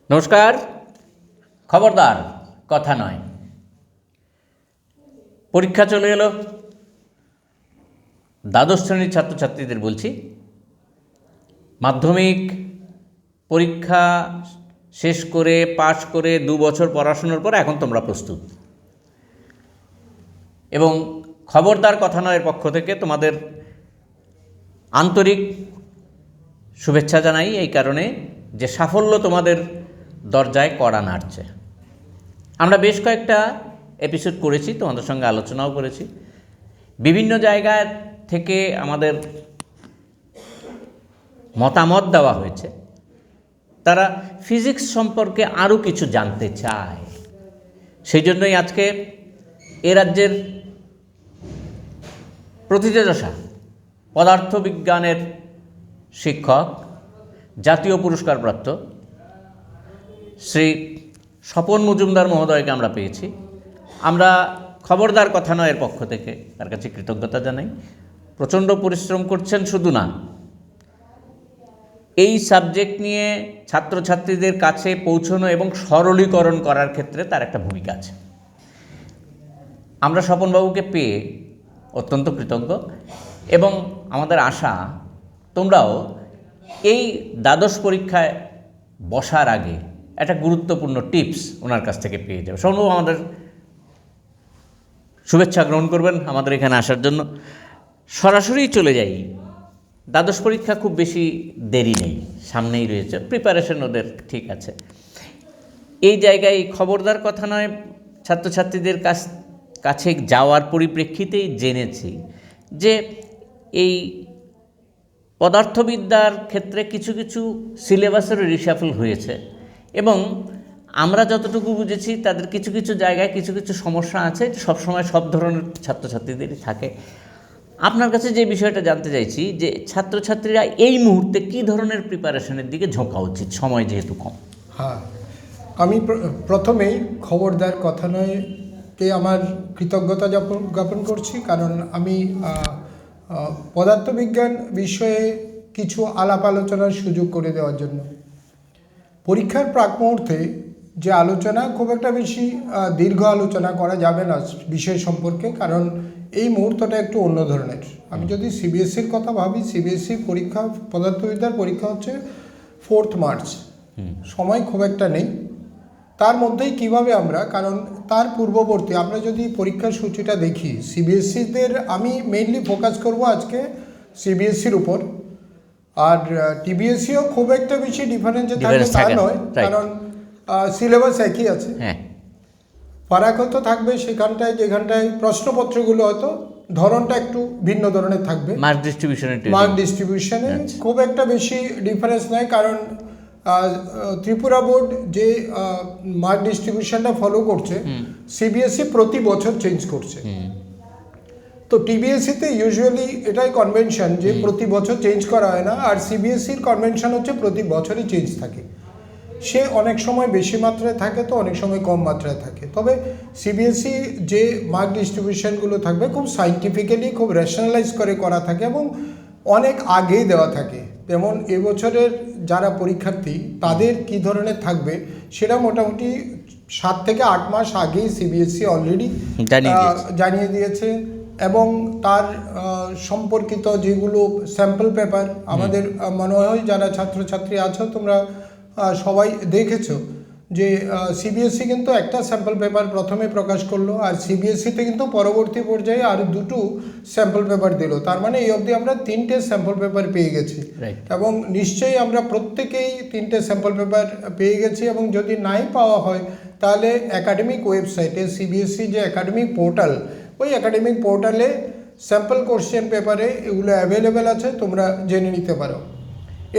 নমস্কার। খবরদার কথা নয়, পরীক্ষা চলে এলো। দ্বাদশ শ্রেণীর ছাত্রছাত্রীদের বলছি, মাধ্যমিক পরীক্ষা শেষ করে পাশ করে 2 বছর পড়াশোনার পর এখন তোমরা প্রস্তুত। এবং খবরদার কথা নয়ের পক্ষ থেকে তোমাদের আন্তরিক শুভেচ্ছা জানাই, এই কারণে যে সাফল্য তোমাদের দরজায় কড়া নাড়ছে। আমরা বেশ কয়েকটা এপিসোড করেছি, তোমাদের সঙ্গে আলোচনাও করেছি। বিভিন্ন জায়গা থেকে আমাদের মতামত দেওয়া হয়েছে, তারা ফিজিক্স সম্পর্কে আরও কিছু জানতে চায়। সেই জন্যই আজকে এ রাজ্যের প্রথিতযশা পদার্থবিজ্ঞানের শিক্ষক, জাতীয় পুরস্কারপ্রাপ্ত শ্রী স্বপন মজুমদার মহোদয়কে আমরা পেয়েছি। আমরা খবরদার কথা নয়ের পক্ষ থেকে তার কাছে কৃতজ্ঞতা জানাই। প্রচণ্ড পরিশ্রম করছেন, শুধু না, এই সাবজেক্ট নিয়ে ছাত্রছাত্রীদের কাছে পৌঁছানো এবং সরলীকরণ করার ক্ষেত্রে তার একটা ভূমিকা আছে। আমরা স্বপনবাবুকে পেয়ে অত্যন্ত কৃতজ্ঞ এবং আমাদের আশা তোমরাও এই দ্বাদশ পরীক্ষায় বসার আগে একটা গুরুত্বপূর্ণ টিপস ওনার কাছ থেকে পেয়ে যাবে। স্বপনবাবু আমাদের শুভেচ্ছা গ্রহণ করবেন আমাদের এখানে আসার জন্য। সরাসরি চলে যাই। দ্বাদশ পরীক্ষা খুব বেশি দেরি নেই, সামনেই রয়েছে, প্রিপারেশন ওদের ঠিক আছে। এই জায়গায় খবরদার কথা নয় ছাত্রছাত্রীদের কাছে যাওয়ার পরিপ্রেক্ষিতেই জেনেছি যে এই পদার্থবিদ্যার ক্ষেত্রে কিছু কিছু সিলেবাসেরও রিশাফল হয়েছে এবং আমরা যতটুকু বুঝেছি তাদের কিছু কিছু জায়গায় কিছু কিছু সমস্যা আছে, সবসময় সব ধরনের ছাত্রছাত্রীদেরই থাকে। আপনার কাছে যে বিষয়টা জানতে চাইছি যে ছাত্রছাত্রীরা এই মুহূর্তে কী ধরনের প্রিপারেশনের দিকে ঝোঁকা উচিত, সময় যেহেতু কম। হ্যাঁ, আমি প্রথমেই খবরদার কথা নয় কে আমার কৃতজ্ঞতা জ্ঞাপন করছি, কারণ আমি পদার্থবিজ্ঞান বিষয়ে কিছু আলাপ আলোচনার সুযোগ করে দেওয়ার জন্য। পরীক্ষার প্রাক মুহূর্তে যে আলোচনা, খুব একটা বেশি দীর্ঘ আলোচনা করা যাবে না বিষয় সম্পর্কে, কারণ এই মুহূর্তটা একটু অন্য ধরনের। আমি যদি সিবিএসসির কথা ভাবি, সিবিএসসি পরীক্ষা, পদার্থবিদ্যার পরীক্ষা হচ্ছে 4 মার্চ, সময় খুব একটা নেই। তার মধ্যেই কিভাবে আমরা, কারণ তার পূর্ববর্তী আমরা যদি পরীক্ষার সূচিটা দেখি, সিবিএসসিদের আমি মেইনলি ফোকাস করব আজকে সিবিএসসির উপর। আর টিবিএসসিও খুব একটা বেশি ডিফারেন্স থাকবে তা নয়, কারণ সিলেবাস একই আছে। ফারাক হয়তো থাকবে সেখানটায়, যেখানটায় প্রশ্নপত্রগুলো হয়তো ধরনটা একটু ভিন্ন ধরনের থাকবে। মার্ক ডিস্ট্রিবিউশনে খুব একটা বেশি ডিফারেন্স নয়, কারণ ত্রিপুরা বোর্ড যে মার্ক ডিস্ট্রিবিউশনটা ফলো করছে, সিবিএসসি প্রতি বছর চেঞ্জ করছে। তো টিবিএসসিতে ইউজুয়ালি এটাই কনভেনশন যে প্রতি বছর চেঞ্জ করা হয় না, আর সিবিএসসির কনভেনশন হচ্ছে প্রতি বছরই চেঞ্জ থাকে। সে অনেক সময় বেশি মাত্রায় থাকে, তো অনেক সময় কম মাত্রায় থাকে। তবে সিবিএসসি যে মার্ক ডিস্ট্রিবিউশনগুলো থাকবে খুব সাইন্টিফিক্যালি, খুব রেশনালাইজ করে করা থাকে এবং অনেক আগেই দেওয়া থাকে। যেমন এবছরের যারা পরীক্ষার্থী তাদের কি ধরনের থাকবে সেটা মোটামুটি 7 থেকে 8 মাস আগেই সিবিএসসি অলরেডি জানিয়ে দিয়েছে। এবং তার সম্পর্কিত যেগুলো স্যাম্পল পেপার, আমাদের মনে হয় যারা ছাত্রছাত্রী আছো তোমরা সবাই দেখেছো যে সিবিএসসি কিন্তু একটা স্যাম্পল পেপার প্রথমে প্রকাশ করলো, আর সিবিএসসিতে কিন্তু পরবর্তী পর্যায়ে আর 2টো স্যাম্পল পেপার দিল। তার মানে এই অবধি আমরা 3টে স্যাম্পল পেপার পেয়ে গেছি এবং নিশ্চয়ই আমরা প্রত্যেকেই 3টে স্যাম্পল পেপার পেয়ে গেছি। এবং যদি নাই পাওয়া হয় তাহলে একাডেমিক ওয়েবসাইটে, সিবিএসসি যে একাডেমিক পোর্টাল, ওই একাডেমিক পোর্টালে স্যাম্পল কোশ্চেন পেপারে এগুলো অ্যাভেলেবেল আছে, তোমরা জেনে নিতে পারো।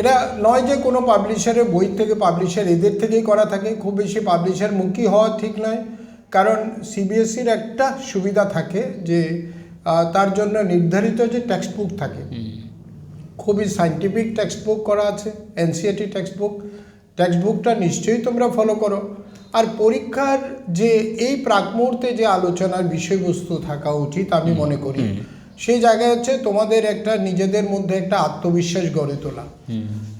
এটা নয় যে কোনো পাবলিশারের বই থেকে, পাবলিশার এদের থেকেই করা থাকে, খুব বেশি পাবলিশার মুখী হওয়া ঠিক নয়। কারণ সিবিএসসির একটা সুবিধা থাকে যে তার জন্য নির্ধারিত যে টেক্সট বুক থাকে, খুবই সাইন্টিফিক টেক্সট বুক করা আছে, এনসিইআরটি টেক্সট বুকটা নিশ্চয়ই তোমরা ফলো করো। আর পরীক্ষার যে এই প্রাক মুহূর্তে যে আলোচনার বিষয়বস্তু থাকা উচিত আমি মনে করি, সেই জায়গায় হচ্ছে তোমাদের একটা নিজেদের মধ্যে একটা আত্মবিশ্বাস গড়ে তোলা,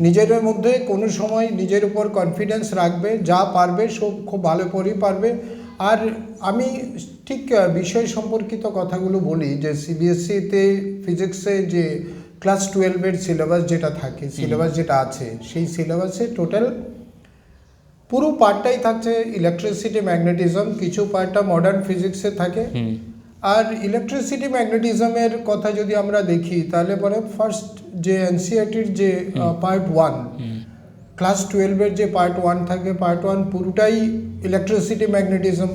নিজেদের মধ্যে কোনো সময় নিজের উপর কনফিডেন্স রাখবে, যা পারবে সব খুব ভালো করেই পারবে। আর আমি ঠিক বিষয় সম্পর্কিত কথাগুলো বলি যে সিবিএসসিতে ফিজিক্সে যে ক্লাস 12-এর সিলেবাস যেটা থাকে, সিলেবাস যেটা আছে, সেই সিলেবাসে টোটাল পুরো পার্টটাই থাকছে ইলেকট্রিসিটি ম্যাগনেটিজম, কিছু পার্টটা মডার্ন ফিজিক্সে থাকে। আর ইলেকট্রিসিটি ম্যাগনেটিজমের কথা যদি আমরা দেখি তাহলে পরে ফার্স্ট যে এনসিইআরটির যে পার্ট 1, ক্লাস 12-এর যে পার্ট 1 থাকে, পার্ট 1 পুরোটাই ইলেকট্রিসিটি ম্যাগনেটিজম।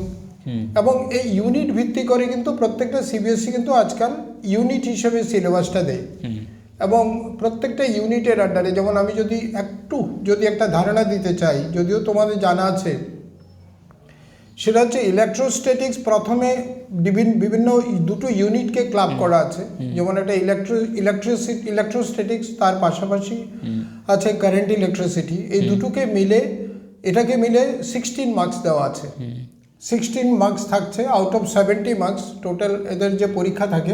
এবং এই ইউনিট ভিত্তি করে কিন্তু প্রত্যেকটা সিবিএসসি কিন্তু আজকাল ইউনিট হিসেবে সিলেবাসটা দেয়, এবং প্রত্যেকটা ইউনিটের আন্ডারে, যেমন আমি যদি একটা ধারণা দিতে চাই, যদিও তোমাদের জানা আছে, সেটা হচ্ছে ইলেকট্রোস্ট্যাটিক্স প্রথমে বিভিন্ন দুটো ইউনিটকে ক্লাব করা আছে, যেমন একটা ইলেকট্রোস্ট্যাটিক্স, তার পাশাপাশি আছে কারেন্ট ইলেকট্রিসিটি। এই দুটোকে মিলে এটাকে মিলে 16 মার্কস দেওয়া আছে। 16 মার্কস থাকছে আউট অফ 70 মার্কস টোটাল। এদের যে পরীক্ষা থাকে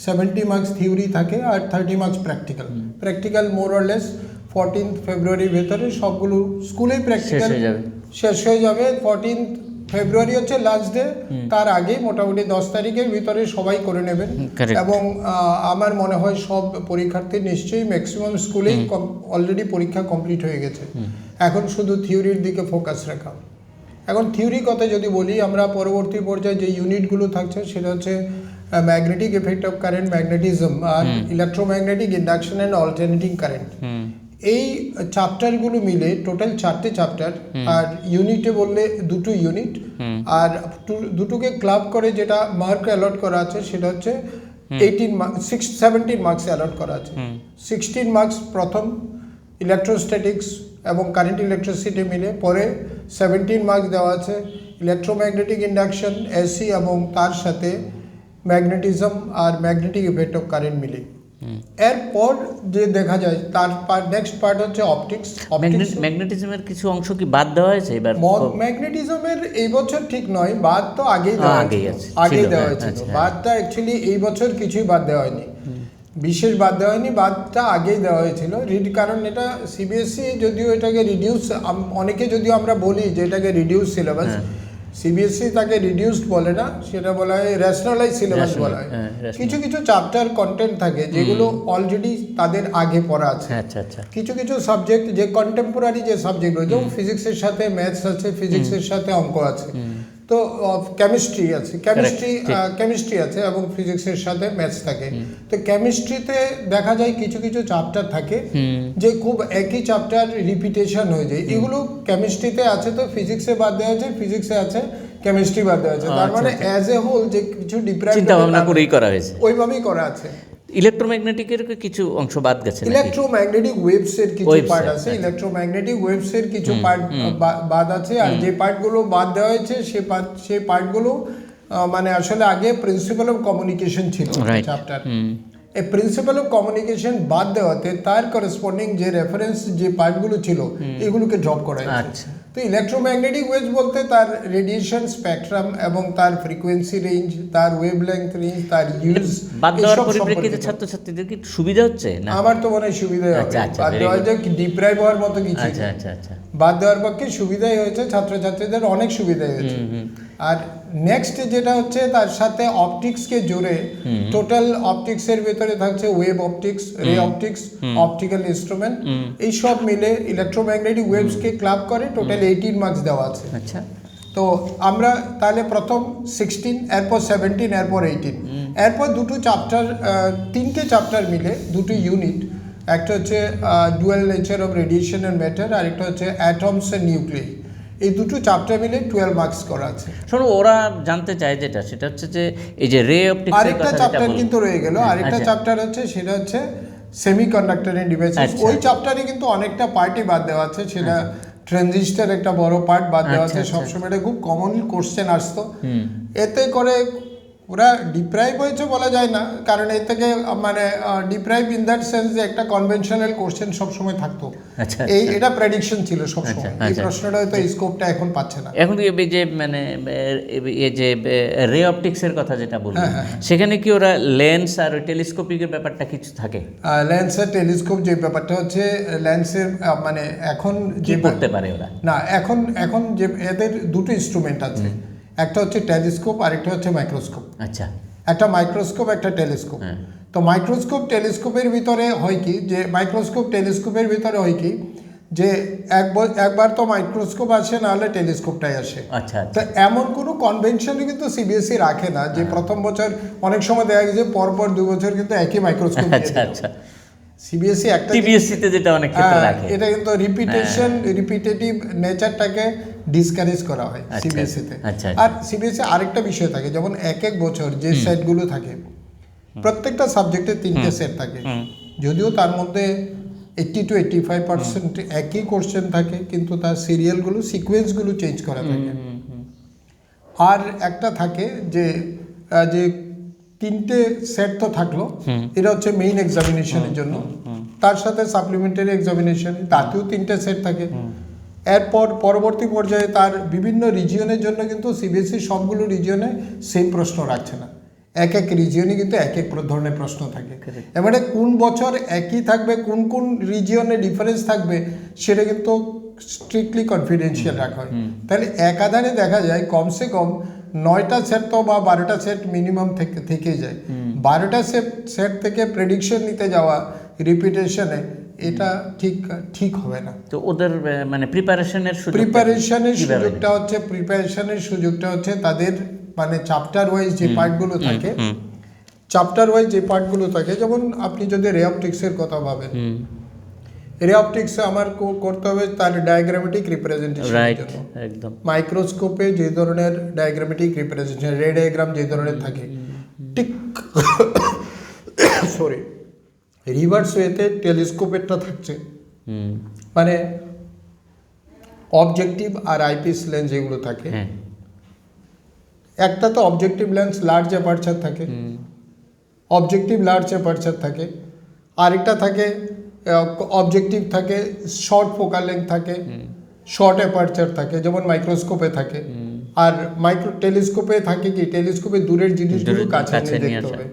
70 মার্কস থিওরি থাকে আর 30 marks practical more or less 14 ফেব্রুয়ারির ভেতরে সবগুলো স্কুলেই প্র্যাকটিক্যাল শেষ হয়ে যাবে। 14 ফেব্রুয়ারি হচ্ছে লাস্ট ডে, তার আগে মোটামুটি 10 তারিখের ভিতরে সবাই করে নেবেন। এবং আমার মনে হয় সব পরীক্ষার্থী নিশ্চয়ই ম্যাক্সিমাম স্কুলেই অলরেডি পরীক্ষা কমপ্লিট হয়ে গেছে, এখন শুধু থিওরির দিকে ফোকাস রাখা। এখন থিওরি কথা যদি বলি, আমরা পরবর্তী পর্যায়ে যে ইউনিটগুলো থাকছে সেটা হচ্ছে magnetic effect of current, magnetism, আর electromagnetic induction and alternating current. এই চ্যাপ্টারগুলো মিলে টোটাল 4টে চ্যাপ্টার, আর ইউনিটে বললে 2টো ইউনিট, আর দুটোকে ক্লাব করে যেটা মার্ক অ্যালট করা আছে সেটা হচ্ছে 17 মার্কস অ্যালট করা আছে। 16 মার্কস প্রথম ইলেকট্রোস্ট্যাটিক্স এবং কারেন্ট ইলেকট্রিসিটি মিলে, পরে 17 মার্কস দেওয়া আছে ইলেকট্রোম্যাগনেটিক ইন্ডাকশন, এসি, এবং তার সাথে ম্যাগনেটিজম আর ম্যাগনেটিক ইফেক্ট অফ কারেন্ট মিলে। এরপর যে দেখা যায় তার নেক্সট পার্ট হচ্ছে অপটিক্স। ম্যাগনেটিজমের কিছু অংশ কি বাদ দেওয়া হয়েছে এবার? ম্যাগনেটিজমের এই বছর ঠিক নয়, বাদ তো আগেই দেওয়া হয়েছিল। বাদটা অ্যাকচুয়ালি এই বছর কিছুই বাদ দেওয়া হয়নি, বিশেষ বাদ দেওয়া হয়নি, বাদটা আগেই দেওয়া হয়েছিল। কারণ এটা সিবিএসসি যদিও এটাকে রিডিউস, অনেকে যদিও আমরা বলি যে এটাকে রিডিউস সিলেবাস, সিবিএসসি তাকে রিডিউসড বলে না, সেটা বলা হয় রেশনালাইজ সিলেবাস বলা হয়। কিছু কিছু চ্যাপ্টার কন্টেন্ট থাকে যেগুলো অলরেডি তাদের আগে পড়া আছে। কিছু কিছু সাবজেক্ট যে কন্টেম্পোরারি যে সাবজেক্টগুলো, যেমন ফিজিক্সের সাথে ম্যাথস আছে, ফিজিক্সের সাথে অঙ্ক আছে, তো কেমিস্ট্রি আছে, কেমিস্ট্রি আছে এবং ফিজিক্সের সাথে ম্যাথস থাকে। তো কেমিস্ট্রিতে দেখা যায় কিছু কিছু চ্যাপ্টার থাকে যে খুব একই চ্যাপ্টার রিপিটেশন হয়ে যায়, এগুলো কেমিস্ট্রিতে আছে, তো ফিজিক্সে বাদ দেওয়া আছে, ফিজিক্সে আছে, কেমিস্ট্রি বাদ দেওয়া আছে। তার মানে অ্যাজ এ হোল যে কিছু ডিফারেন্ট চিন্তা ভাবনা করেই করা হয়েছে, ওইভাবেই করা আছে। ইলেকট্রোম্যাগনেটিকের কিছু অংশ বাদ গেছে, ইলেকট্রোম্যাগনেটিক ওয়েভসের কিছু পার্ট আছে, ইলেকট্রোম্যাগনেটিক ওয়েভসের কিছু পার্ট বাদ আছে। আর যে পার্টগুলো বাদ দেওয়া হয়েছে সেই পার্টগুলো মানে আসলে আগে প্রিন্সিপাল অফ কমিউনিকেশন ছিল চ্যাপ্টার, এই প্রিন্সিপাল অফ কমিউনিকেশন বাদ দেওয়াতে তার করেসপন্ডিং যে রেফারেন্স যে পার্টগুলো ছিল এগুলোকে ড্রপ করা হয়েছে। তো ইলেকট্রোম্যাগনেটিক ওয়েভস বলতে তার রেডিয়েশন স্পেকট্রাম এবং তার ফ্রিকোয়েন্সি রেঞ্জ, তার ওয়েভলেংথ রেঞ্জ, তার ইউজ, বাদ দেওয়ার পরিপ্রেক্ষিতে ছাত্রছাত্রীদের কি সুবিধা হচ্ছে না? আমার তো মনে হয় সুবিধাই হবে, বাদ দেওয়া যে ডিপ্রাইভ হওয়ার মতো কিছু, বাদ দেওয়ার পক্ষে সুবিধাই হয়েছে, ছাত্রছাত্রীদের অনেক সুবিধাই হয়েছে। আর নেক্সট যেটা হচ্ছে তার সাথে অপটিক্সকে জুড়ে টোটাল অপটিক্সের ভেতরে থাকছে ওয়েভ অপটিক্স, রে অপটিক্স, অপটিক্যাল ইনস্ট্রুমেন্ট, এই সব মিলে ইলেকট্রোম্যাগনেটিক ওয়েভসকে ক্লাব করে টোটাল 18 মার্কস দেওয়া আছে। আচ্ছা, তো আমরা তাহলে প্রথম 16, এরপর 17, এরপর 18, এরপর দুটো চ্যাপ্টার, 3টে চ্যাপ্টার মিলে 2টো ইউনিট, একটা হচ্ছে dual nature of radiation and matter, আর একটা হচ্ছে অ্যাটমস অ্যান্ড নিউক্লিয়াই। এই দুটো চ্যাপ্টার মিলে 12 মার্কস করা আছে। শোনো, ওরা জানতে চায় যেটা সেটা হচ্ছে যে এই যে রে অপটিক্স, আরেকটা চ্যাপ্টার কিন্তু রয়ে গেল, আরেকটা চ্যাপ্টার হচ্ছে সেটা হচ্ছে সেমিকন্ডাক্টর এন্ড ডিভাইসেস। ওই চ্যাপ্টারে কিন্তু অনেকটা পার্টই বাদ দেওয়া আছে, সেটা ট্রানজিস্টর একটা বড় পার্ট বাদ দেওয়া আছে। সবসময় এটা খুব কমন কোশ্চেন আসতো, এতে করে ওরা ডিপ্রাইভ হয়েছে বলা যায় না, কারণ এর থেকে মানে ডিপ্রাইভ ইন দ্যাট সেন্স যে একটা কনভেনশনাল কোশ্চেন সবসময় থাকতো, আচ্ছা, এটা প্রেডিকশন ছিল সবসময়। এই আচ্ছা। প্রশ্নটা হয়তো এই স্কোপটা এখন পাচ্ছে না। এখন এই যে মানে এই যে রে অপটিক্সের কথা যেটা বললেন, সেখানে কি ওরা লেন্স আর টেলিস্কোপিকের ব্যাপারটা কিছু থাকে? লেন্স আর টেলিস্কোপ যে ব্যাপারটা হচ্ছে, লেন্সের মানে এখন কি করতে পারে ওরা? না, এখন যে এদের দুটো ইনস্ট্রুমেন্ট আছে, একটা হচ্ছে টেলিস্কোপ আর একটা হচ্ছে মাইক্রোস্কোপ। আচ্ছা, একটা মাইক্রোস্কোপ একটা টেলিস্কোপ। তো মাইক্রোস্কোপ টেলিস্কোপের ভিতরে হয় কি, যে মাইক্রোস্কোপ টেলিস্কোপের ভিতরে হয় কি যে একবার তো মাইক্রোস্কোপ আসে, নাহলে টেলিস্কোপটাই আসে। আচ্ছা, তো এমন কোনো কনভেনশনই কিন্তু সিবিএসই রাখে না যে প্রথম বছর, অনেক সময় দেখা গেছে পরপর 2 বছর কিন্তু একই মাইক্রোস্কোপ। আচ্ছা, আচ্ছা। সিবিএসই একটা টিবিএসসিতে যেটা অনেক ক্ষেত্রে রাখে, এটা কিন্তু রিপিটেটিভ নেচারটাকে ডিসকারেজ করা হয় সিবিএসইতে। আচ্ছা। আর সিবিএসই আরেকটা বিষয় থাকে, যেমন এক বছর যে সেটগুলো থাকে, প্রত্যেকটা সাবজেক্টে 3টে সেট থাকে, যদিও তার মধ্যে 80 to 85% একই কোশ্চেন থাকে, কিন্তু তার সিরিয়ালগুলো সিকোয়েন্সগুলো চেঞ্জ করা থাকে। আর একটা থাকে যে 3টে সেট তো থাকলো, এটা হচ্ছে মেইন এক্সামিনেশনের জন্য, তার সাথে সাপ্লিমেন্টারি এক্সামিনেশন, তাতেও 3টে সেট থাকে। এরপর পরবর্তী পর্যায়ে তার বিভিন্ন রিজিয়নের জন্য কিন্তু সিবিএসই সবগুলো রিজিয়নে সেম প্রশ্ন রাখছে না, এক রিজিয়নে কিন্তু এক ধরনের প্রশ্ন থাকে। এবারে কোন বছর একই থাকবে, কোন কোন রিজিয়নে ডিফারেন্স থাকবে, সেটা কিন্তু স্ট্রিক্টলি কনফিডেন্সিয়াল রাখা হয়। তাহলে একাধারে দেখা যায় কমসে কম 9টা সেট তো বা 12টা সেট মিনিমাম থেকেই যায়। 12টা সেট থেকে প্রেডিকশন নিতে যাওয়া রিপিটেশনে, এটা ঠিক হবে না। তো ওদের মানে প্রিপারেশনের সুযোগটা হচ্ছে তাদের মানে চ্যাপ্টার ওয়াইজ যে পার্টগুলো থাকে, যেমন আপনি যদি রে অপটিক্সের কথা ভাবেন, রে অপটিক্সে আমার করতে হবে তার ডায়াগ্রামেটিক রিপ্রেজেন্টেশনের জন্য। একদম মাইক্রোস্কোপে যে ধরনের ডায়াগ্রামেটিক রিপ্রেজেন্টেশন, রে ডায়াগ্রাম যে ধরনের থাকে, ঠিক সরি রিভার্স ওয়েতে টেলিস্কোপেরটা থাকছে, মানে অবজেক্টিভ আর আইপিস লেন্স যেগুলো থাকে, একটা তো অবজেক্টিভ লেন্স লার্জ অ্যাপারচার থাকে, আরেকটা থাকে অবজেক্টিভ থাকে শর্ট ফোকাল লেন্থ থাকে, শর্ট অ্যাপারচার থাকে, যেমন মাইক্রোস্কোপে থাকে। আর টেলিস্কোপে থাকে কি, টেলিস্কোপে দূরের জিনিসগুলো কাছে নিয়ে দেখতে হবে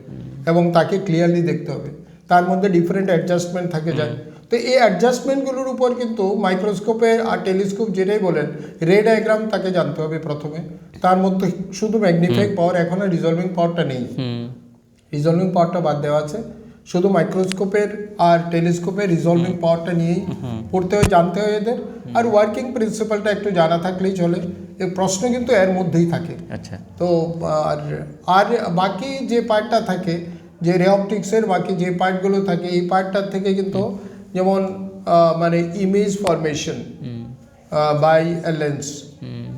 এবং তাকে ক্লিয়ারলি দেখতে হবে, তার মধ্যে ডিফারেন্ট অ্যাডজাস্টমেন্ট থাকে যায়। তো এই অ্যাডজাস্টমেন্টগুলোর উপর কিন্তু মাইক্রোস্কোপে আর টেলিস্কোপ যেটাই বলেন, রে ডায়াগ্রাম তাকে জানতে হবে প্রথমে। তার মধ্যে শুধু ম্যাগনিফাইং পাওয়ার, এখন আর রিজলভিং পাওয়ারটা নেই, রিজলভিং পাওয়ারটা বাদ দেওয়া আছে। শুধু মাইক্রোস্কোপের আর টেলিস্কোপের রিজলভিং পাওয়ারটা নিয়েই পড়তে হয়, জানতে হয় এদের। আর ওয়ার্কিং প্রিন্সিপালটা একটু জানা থাকলেই চলে, এই প্রশ্ন কিন্তু এর মধ্যেই থাকে। আচ্ছা, তো আর বাকি যে পার্টটা থাকে, যে রে অপটিক্সের বাকি যে পার্টগুলো থাকে, এই পার্টটার থেকে কিন্তু যেমন মানে ইমেজ ফরমেশন বাই লেন্স,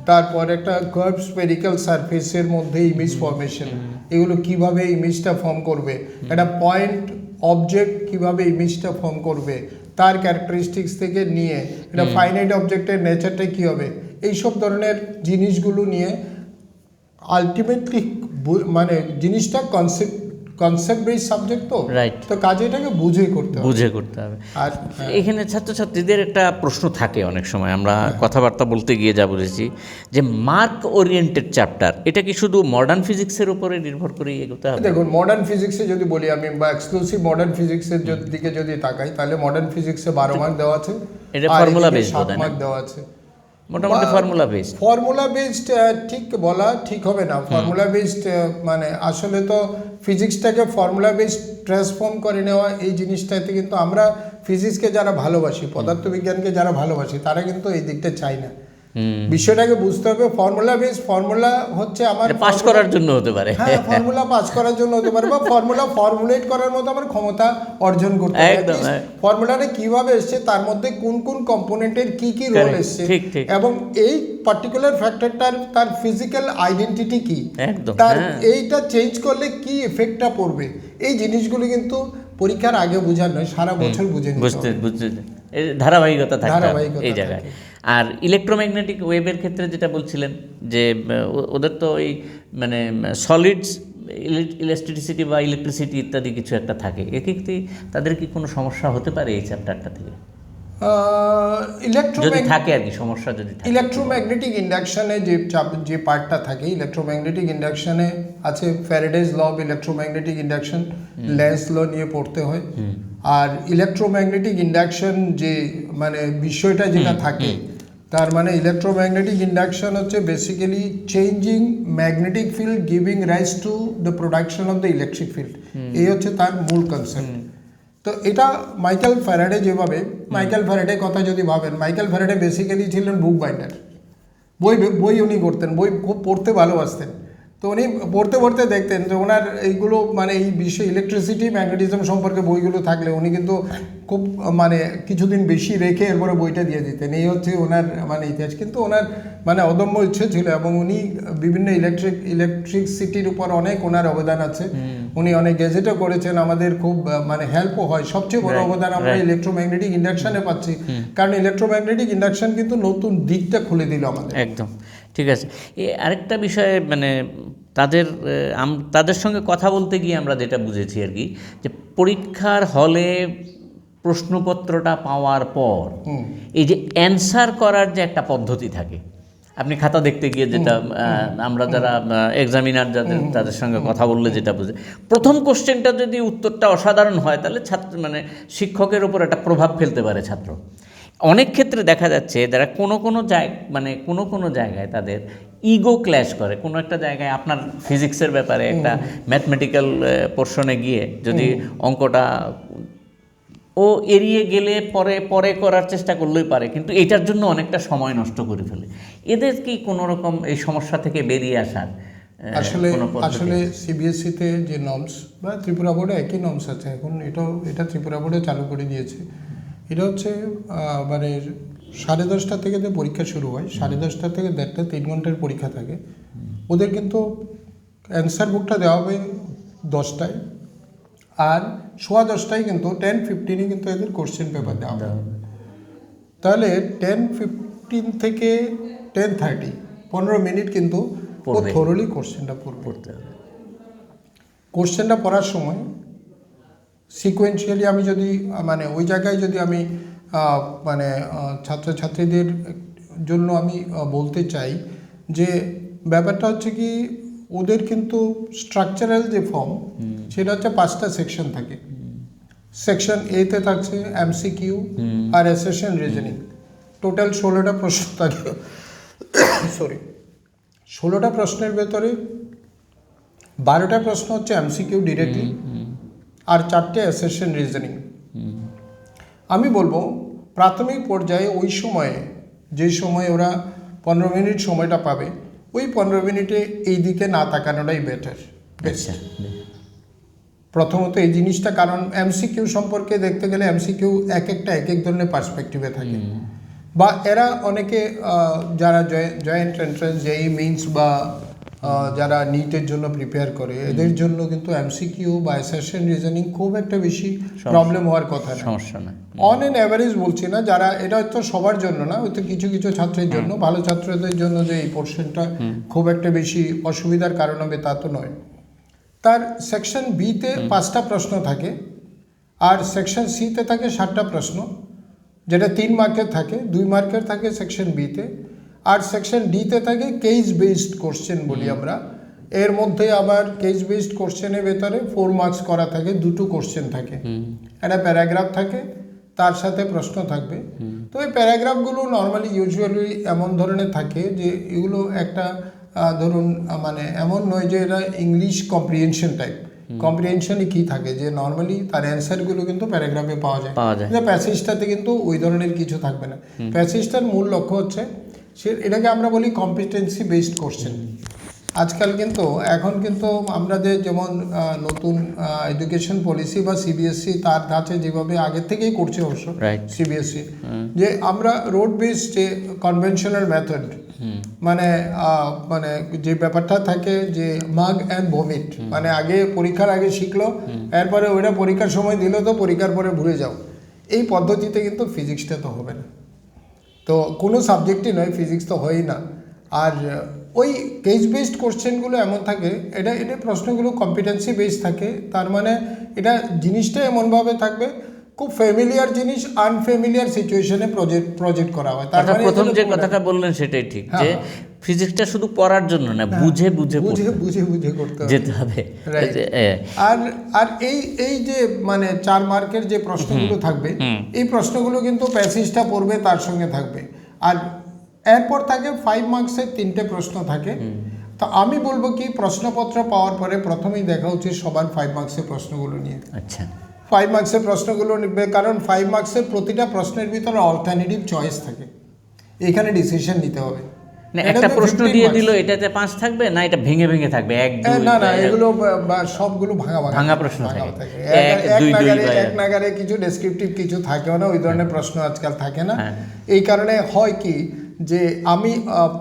তারপর একটা কার্ভ স্ফেরিক্যাল সারফেসের মধ্যে ইমেজ ফরমেশন, এগুলো কিভাবে ইমেজটা ফর্ম করবে, একটা পয়েন্ট অবজেক্ট কিভাবে ইমেজটা ফর্ম করবে, তার ক্যারেক্টারিস্টিক্স থেকে নিয়ে এটা ফাইনাইট অবজেক্টের নেচারটা কী হবে, এইসব ধরনের জিনিসগুলো নিয়ে আলটিমেটলি মানে জিনিসটা কনসেপ্ট বেস সাবজেক্ট, তো রাইট, তো কাজে এটাকে বুঝে করতে হবে। আর এখানে ছাত্রছাত্রীদের একটা প্রশ্ন থাকে অনেক সময়, আমরা কথাবার্তা বলতে গিয়ে যা বুঝেছি যে মার্ক ওরিয়েন্টেড চ্যাপ্টার, এটা কি শুধু মডার্ন ফিজিক্সের উপরে নির্ভর করে এগোতে হবে? দেখুন, মডার্ন ফিজিক্সে যদি বলি আমি, বা এক্সক্লুসিভ মডার্ন ফিজিক্সের দিকে যদি তাকাই, তাহলে মডার্ন ফিজিক্সে 12 মার্ক দেওয়া আছে, এটা ফর্মুলা বেসড, 7 মার্ক দেওয়া আছে, মোটামুটি ফর্মুলা বেসড। ঠিক বলা ঠিক হবে না, ফর্মুলা বেসড মানে আসলে তো ফিজিক্সটাকে ফর্মুলা বেসড ট্রান্সফর্ম করে নেওয়া, এই জিনিসটাতে কিন্তু আমরা ফিজিক্সকে যারা ভালোবাসি, পদার্থবিজ্ঞানকে যারা ভালোবাসি, তারা কিন্তু এই দিকটা চাই না। বিষয়টাকে বুঝতে হবে, ফর্মুলা হচ্ছে আমার পাস করার জন্য হতে পারে, হ্যাঁ, ফর্মুলা পাস করার জন্য হতে পারে, বা ফর্মুলা ফর্মুলেট করার মতো আমার ক্ষমতা অর্জন করতে হবে। ফর্মুলাটা কিভাবে এসছে, তার মধ্যে কোন কোন কম্পোনেন্টের কি কি রোল এসছে, এবং এই পার্টিকুলার ফ্যাক্টরটার তার ফিজিক্যাল আইডেন্টিটি কি, তার এইটা চেঞ্জ করলে কি এফেক্টটা পড়বে, এই জিনিসগুলো কিন্তু পরীক্ষার আগে বোঝার নয়, সারা বছর বুঝতে ধারাবাহিকতা থাকতে হবে এই জায়গায়। আর ইলেকট্রোম্যাগনেটিক ওয়েভের ক্ষেত্রে যেটা বলছিলেন যে ওদের তো এই মানে সলিডস ইলেকট্রিসিটি বা ইলেকট্রিসিটি ইত্যাদি কিছু একটা থাকে, এক্ষেত্রে তাদের কি কোনো সমস্যা হতে পারে এই চ্যাপ্টারটা থেকে? যদি থাকে আর কি, সমস্যা যদি থাকে। ইলেকট্রোম্যাগনেটিক ইন্ডাকশনে যে পার্টটা থাকে, ইলেকট্রোম্যাগনেটিক ইন্ডাকশনে আছে Faraday's law of electromagnetic induction, Lenz law নিয়ে পড়তে হয়। আর ইলেকট্রোম্যাগনেটিক ইন্ডাকশন যে মানে বিষয়টা যেটা থাকে, তার মানে ইলেকট্রোম্যাগনেটিক ইন্ডাকশন হচ্ছে basically changing magnetic field giving rise to the production of the electric field, এই হচ্ছে তার মূল কনসেপ্ট। তো এটা মাইকেল ফ্যারাডে যেভাবে, মাইকেল ফ্যারাডে কথা যদি ভাবেন, মাইকেল ফ্যারাডে বেসিক্যালি ছিলেন বুক বাইন্ডার, বই উনি করতেন, বই খুব পড়তে ভালোবাসতেন। তো উনি পড়তে পড়তে দেখতেন যে ওনার এইগুলো মানে এই বিষয়ে ইলেকট্রিসিটি ম্যাগনেটিজম সম্পর্কে বইগুলো থাকলে উনি কিন্তু খুব মানে কিছুদিন বেশি রেখে এরপরে বইটা দিয়ে দিতেন। এই হচ্ছে ওনার মানে ইতিহাস। কিন্তু ওনার মানে অদম্য ইচ্ছে ছিল এবং উনি বিভিন্ন ইলেকট্রিসিটির উপর অনেক ওনার অবদান আছে। উনি অনেক গেজেটও করেছেন, আমাদের খুব মানে হেল্পও হয়। সবচেয়ে বড় অবদান আমরা ইলেকট্রোম্যাগনেটিক ইন্ডাকশনে পাচ্ছি, কারণ ইলেকট্রোম্যাগনেটিক ইন্ডাকশন কিন্তু নতুন দিকটা খুলে দিল আমাদের। একদম ঠিক আছে। আরেকটা বিষয়ে মানে তাদের সঙ্গে কথা বলতে গিয়ে আমরা যেটা বুঝেছি আর কি, যে পরীক্ষার হলে প্রশ্নপত্রটা পাওয়ার পর এই যে অ্যান্সার করার যে একটা পদ্ধতি থাকে, আপনি খাতা দেখতে গিয়ে যেটা আমরা যারা এক্সামিনার তাদের সঙ্গে কথা বললে যেটা বুঝে, প্রথম কোশ্চেনটা যদি উত্তরটা অসাধারণ হয় তাহলে ছাত্র মানে শিক্ষকের উপর একটা প্রভাব ফেলতে পারে ছাত্র। অনেক ক্ষেত্রে দেখা যাচ্ছে যারা কোনো জায়গায় তাদের ইগো ক্ল্যাশ করে। কোনো একটা জায়গায় আপনার ফিজিক্সের ব্যাপারে একটা ম্যাথমেটিক্যাল পোর্শনে গিয়ে যদি অঙ্কটা ও এড়িয়ে গেলে পরে করার চেষ্টা করলেই পারে, কিন্তু এটার জন্য অনেকটা সময় নষ্ট করে ফেলে। এদের কি কোনো রকম এই সমস্যা থেকে বেরিয়ে আসার আসলে সিবিএসসিতে যে নর্মস বা ত্রিপুরা বোর্ডে একই নর্মস আছে এখন, এটা ত্রিপুরা বোর্ডে চালু করে দিয়েছে। এটা হচ্ছে মানে 10:30 থেকে যে পরীক্ষা শুরু হয়, 10:30 থেকে 1:30 3 ঘন্টার পরীক্ষা থাকে। ওদের কিন্তু অ্যান্সার বুকটা দেওয়া হবে 10টায়, আর 10:15 কিন্তু 10:15 কিন্তু এদের কোশ্চেন পেপার দেওয়া হবে। তাহলে 10:15 থেকে 10:30 15 মিনিট কিন্তু থরলি কোশ্চেনটা পড়তে হবে। কোশ্চেনটা পড়ার সময় সিকোয়েন্সিয়ালি আমি যদি মানে ওই জায়গায় যদি আমি মানে ছাত্রছাত্রীদের জন্য আমি বলতে চাই যে ব্যাপারটা হচ্ছে কি, ওদের কিন্তু স্ট্রাকচারাল যে ফর্ম সেটা হচ্ছে 5টা সেকশন থাকে। সেকশন এতে থাকছে এমসিকিউ আর অ্যাসেশন রিজনিং, টোটাল 16টা প্রশ্ন থাকে। 16টা প্রশ্নের ভেতরে 12টা প্রশ্ন হচ্ছে এমসিকিউ ডিরেক্টলি, আর 4টে অ্যাসেশন রিজনিং। আমি বলবো প্রাথমিক পর্যায়ে ওই সময়ে যে সময় ওরা 15 মিনিট সময়টা পাবে, ওই 15 মিনিটে এই দিকে না তাকানোটাই বেটার। প্রথমত এই জিনিসটা, কারণ এমসিকিউ সম্পর্কে দেখতে গেলে এমসিকিউ এক এক ধরনের পার্সপেক্টিভে থাকে। বা এরা অনেকে যারা জয়েন্ট এন্ট্রান্স, জেই মেইনস বা যারা নিটের জন্য প্রিপেয়ার করে, এদের জন্য কিন্তু এমসিকিউ বা অ্যাসেশন রিজনিং খুব একটা বেশি প্রবলেম হওয়ার কথা না, সমস্যা না। অন এন অ্যাভারেজ বলছি না, যারা এটা হয়তো সবার জন্য না, হয়তো কিছু ছাত্রের জন্য, ভালো ছাত্রদের জন্য যে এই পোর্শনটা খুব একটা বেশি অসুবিধার কারণ হবে তা তো নয়। তার সেকশন বিতে 5টা প্রশ্ন থাকে, আর সেকশন সিতে থাকে 7টা প্রশ্ন, যেটা 3 মার্কের থাকে, 2 মার্কের থাকে সেকশন বিতে। আর সেকশন ডিতে থাকে কেস বেসড কোশ্চেন বলি আমরা। এর মধ্যে আবার কেস বেসড কোশ্চেনের ভেতরে 4 মার্কস করা থাকে, 2টো কোশ্চেন থাকে, একটা প্যারাগ্রাফ থাকে, তার সাথে প্রশ্ন থাকবে। তো এই প্যারাগ্রাফগুলো নর্মালি ইউজুয়ালি এমন ধরনের থাকে যে এগুলো একটা ধরুন মানে এমন নয় যে এটা ইংলিশ কম্প্রিহেনশন টাইপ। কম্প্রিহেনশনে কি থাকে যে নর্মালি তার অ্যান্সারগুলো কিন্তু প্যারাগ্রাফে পাওয়া যায়। প্যাসেজটাতে কিন্তু ওই ধরনের কিছু থাকবে না। প্যাসেজটার মূল লক্ষ্য হচ্ছে এটাকে আমরা বলি কম্পিটেন্সি বেসড কোশ্চেন। আজকাল কিন্তু এখন কিন্তু আমাদের যেমন নতুন এডুকেশন পলিসি বা সিবিএসসি তার ধাঁচে যেভাবে আগের থেকেই করছে অবশ্য সিবিএসসি, যে আমরা রোড বেসড যে কনভেনশনাল মেথড, মানে যে ব্যাপারটা থাকে যে মাগ অ্যান্ড ভমিট, মানে আগে পরীক্ষার আগে শিখলো, এরপরে ওইটা পরীক্ষার সময় দিল তো পরীক্ষার পরে ভুলে যাও, এই পদ্ধতিতে কিন্তু ফিজিক্সটা তো হবে না। তো কোনো সাবজেক্টই নয়, ফিজিক্স তো হয়ই না। আর ওই কেস বেসড কোশ্চেনগুলো এমন থাকে, এটা প্রশ্নগুলো কম্পিটেন্সি বেসড থাকে, তার মানে এটা জিনিসটা এমনভাবে থাকবে খুব ফ্যামিলিয়ার জিনিস আনফ্যামিলিয়ার সিচুয়েশনে প্রজেক্ট করা হয়। তার মানে প্রথম যে কথাটা বললেন সেটাই ঠিক, যে ফিজিক্সটা শুধু পড়ার জন্য না, বুঝে বুঝে করতে যেতে হবে। আর এই যে মানে 4 মার্কের যে প্রশ্নগুলো থাকবে, এই প্রশ্নগুলো কিন্তু প্যাসেজটা পড়বে, তার সঙ্গে থাকবে। আর এরপর থাকে 5 মার্কসের 3টে প্রশ্ন থাকে। তো আমি বলবো কি, প্রশ্নপত্র পাওয়ার পরে প্রথমেই দেখা উচিত সবার 5 মার্কসের প্রশ্নগুলো নিয়ে। আচ্ছা, 5 মার্কসের প্রশ্নগুলো নিবে, কারণ 5 মার্কসের প্রতিটা প্রশ্নের ভিতরে অল্টারনেটিভ চয়েস থাকে, এখানে ডিসিশন নিতে হবে। একটা প্রশ্ন দিয়ে দিল এটাতে 5 থাকবে না, এটা ভেঙে ভেঙে থাকবে 1 2, না এগুলো সবগুলো ভাঙা প্রশ্ন থাকে। এক নাগারে কিছু ডেসক্রিপটিভ কিছু থাকেও না, ওই ধরনের প্রশ্ন আজকাল থাকে না। এই কারণে হয় কি যে আমি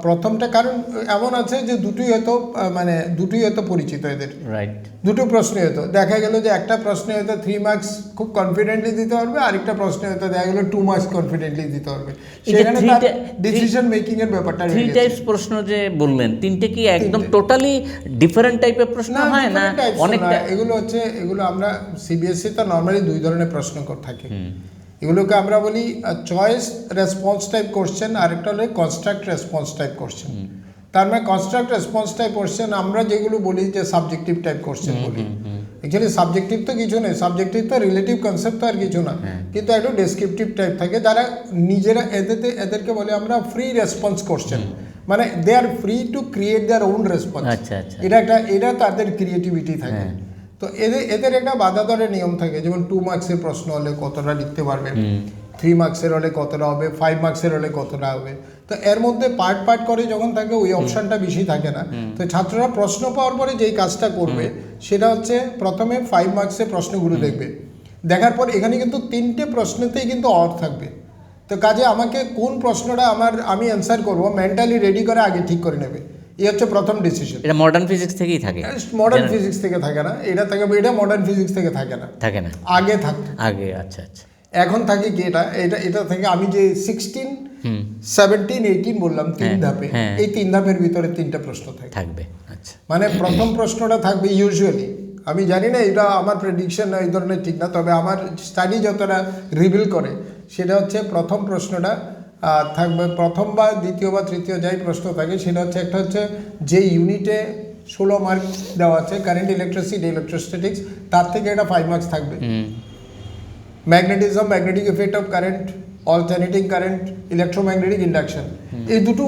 প্রথমটা, কারণ এমন আছে যে দুটোই হয়তো পরিচিত এদের, রাইট, দুটো প্রশ্নই হয়তো দেখা গেল যে একটা প্রশ্নে হয়তো 3 মার্কস খুব কনফিডেন্টলি দিতে পারবে, আরেকটা প্রশ্নে হয়তো দেখা গেল 2 মার্কস কনফিডেন্টলি দিতে পারবে। সেখানে তার ডিসিশন মেকিং এর ব্যাপারটা রয়ে গেছে। 3 টাইপস প্রশ্ন যে বললেন, তিনটে কি একদম টোটালি ডিফারেন্ট টাইপের প্রশ্ন হয় না? অনেকটা এগুলো আমরা সিবিএসসি তো নরমালি 2 ধরনের প্রশ্ন থাকে। এগুলোকে আমরা বলি চয়েস রেসপন্স টাইপ কোশ্চেন, আরেকটা হলো কনস্ট্রাক্ট রেসপন্স টাইপ কোশ্চেন। তার মানে কনস্ট্রাক্ট রেসপন্স টাইপ কোশ্চেন আমরা যেগুলো বলি যে সাবজেক্টিভ টাইপ কোশ্চেন বলি। অ্যাকচুয়ালি সাবজেক্টিভ তো কিছু নেই, সাবজেক্টিভ তো রিলেটিভ কনসেপ্ট তো আর কিছু না, কিন্তু একটু ডেসক্রিপটিভ টাইপ থাকে, যারা নিজেরা এদেরকে বলে আমরা ফ্রি রেসপন্স কোশ্চেন, মানে they are free to create their own response. এটা তাদের ক্রিয়েটিভিটি থাকে। তো এদের একটা বাধা ধরে নিয়ম থাকে, যেমন 2 মার্কসের প্রশ্ন হলে কতটা লিখতে পারবে, 3 মার্কসের হলে কতটা হবে, 5 মার্কসের হলে কতটা হবে। তো এর মধ্যে পার্ট করে যখন থাকে, ওই অপশনটা বেশি থাকে না। তো ছাত্ররা প্রশ্ন পাওয়ার পরে যেই কাজটা করবে সেটা হচ্ছে প্রথমে 5 মার্কসের প্রশ্নগুলো দেখবে, দেখার পর এখানে কিন্তু 3টে প্রশ্নতেই কিন্তু অর থাকবে। তো কাজে আমাকে কোন প্রশ্নটা আমি অ্যান্সার করবো মেন্টালি রেডি করে আগে ঠিক করে নেবে। এই হচ্ছে প্রথম ডিসিশন। এটা মডার্ন ফিজিক্স থেকেই থাকে, মডার্ন ফিজিক্স থেকে থাকে না, এটা মডার্ন ফিজিক্স থেকে থাকে না, আগে থাকতো। আচ্ছা, এখন থাকে কি, এটা থেকে আমি যে 16, 17, 18 বললাম 3 ধাপে, এই 3 ধাপের ভিতরে 3টা প্রশ্ন থাকবে। আচ্ছা, মানে প্রথম প্রশ্নটা থাকবে ইউজুয়ালি, আমি জানি না এটা আমার প্রেডিকশন না এই ধরনের ঠিক না, তবে আমার স্টাডি যতটা রিভিল করে সেটা হচ্ছে প্রথম প্রশ্নটা থাকবে, প্রথম বা দ্বিতীয় বা তৃতীয় যাই প্রশ্ন থাকে সেটা হচ্ছে একটা হচ্ছে যে ইউনিটে 16 মার্ক দেওয়া আছে কারেন্ট ইলেকট্রিসিটি ইলেকট্রোস্ট্যাটিক্স, তার থেকে এটা 5 মার্কস থাকবে। Magnetism magnetic effect of current, alternating current, electromagnetic induction, এই দুটো